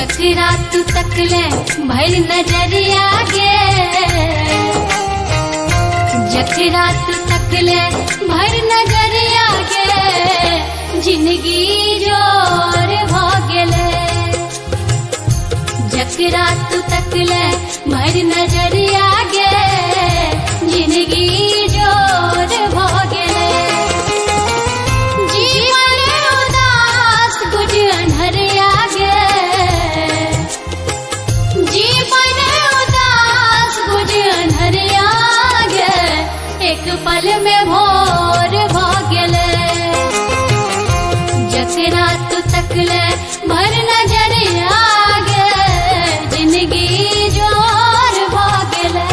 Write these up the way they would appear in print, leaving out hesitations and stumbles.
जकरा तू तकले भर नजरिया गे, जकरा तू तकले भर नजरिया गे, जिंदगी जोर भ गेले। जकरा तू तकले भर नजरिया गे, जिंदगी जोर भ गेले। जीवन उदास गुज अन्हरिया गे, जीवन उदास गुज अन्हरिया गे, एक पल में भोर भ गेले। जकरा तू तकले भर नजरिया गे, जिंदगी जोर भ गेले।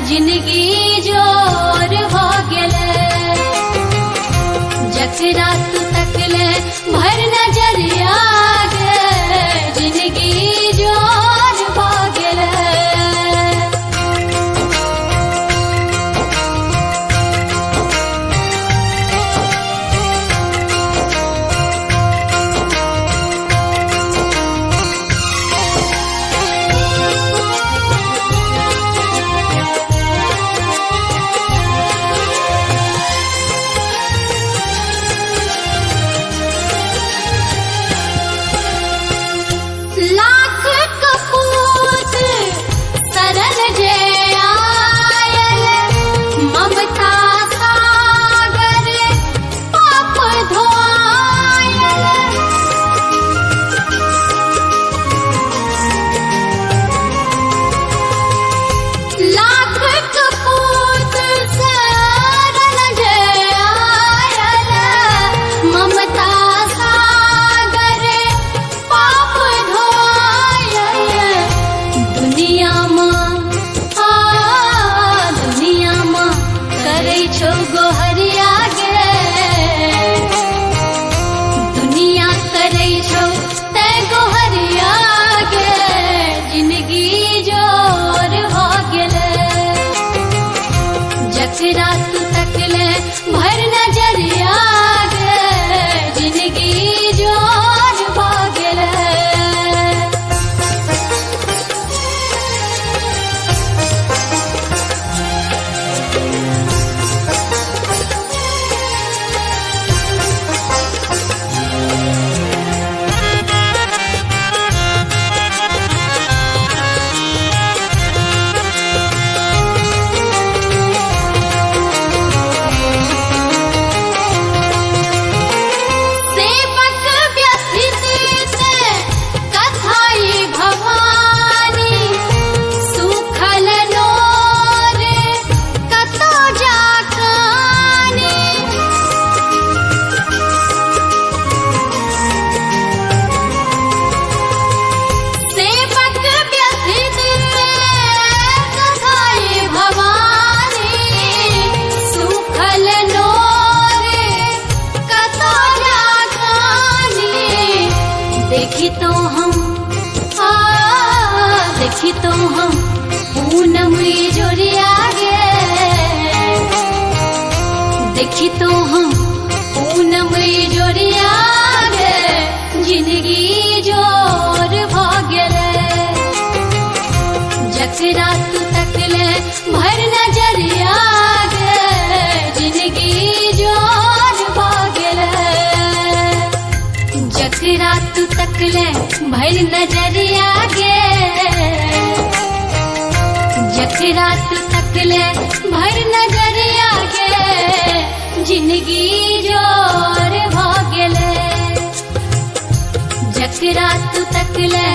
जिंदगी जोर भ गेले। जकरा तू तकले भर नजरिया गे, जिंदगी जोर भ गेले। लाख कपूत सरल जे आयल, ममता सागर पाप धोआयल। लाख कपूत सरल जे आयल, ममता सागर पाप धोआयल। दुनिया माँ करे छो गोहरिया गे, दुनिया करे छो ते गोहरिया गे, जिंदगी जोर भ गेले। जकरा तू तकले भर नजरिया गे, जिंदगी जोर भ गेले। सेवक व्यथित से कथाई भवानी, सुखल नोर कतो जाकानी। सेवक व्यथित से कथाई भवानी, सुखल नोर कतो जाकानी। देखी तो हम पूनम जोरिया गे, देखी तो हम पूनम जोरिया गे, जिंदगी जोर भ गेले। जकरा तू तकले भर नजरिया गे जिंदगी जोर भागले जकरा तू तकले भर नजरिया गे जकरा तू तकले भर नजरिया गे जिंदगी जोर भागले जकरा तू तकले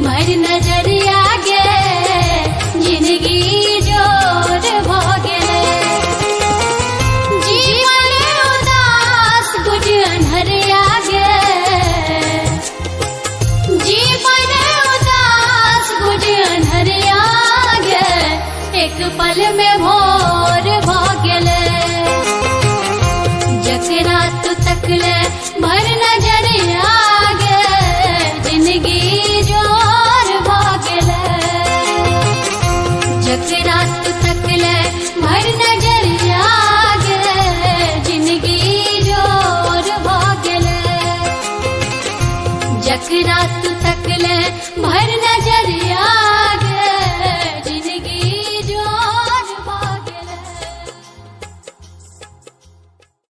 भर नजरिया गे जिंदगी जोर भागले जीवन उदास गुज अनहरिया गे जीवन उदास गुज अनहरिया गे एक पल में भोर भागले जकरा तू तकले भर नजरिया गे जिंदगी जोर भागले जकरा तू तकले भर नजरिया गे जिंदगी जोर भागले जकरा तू तकले भर नजरिया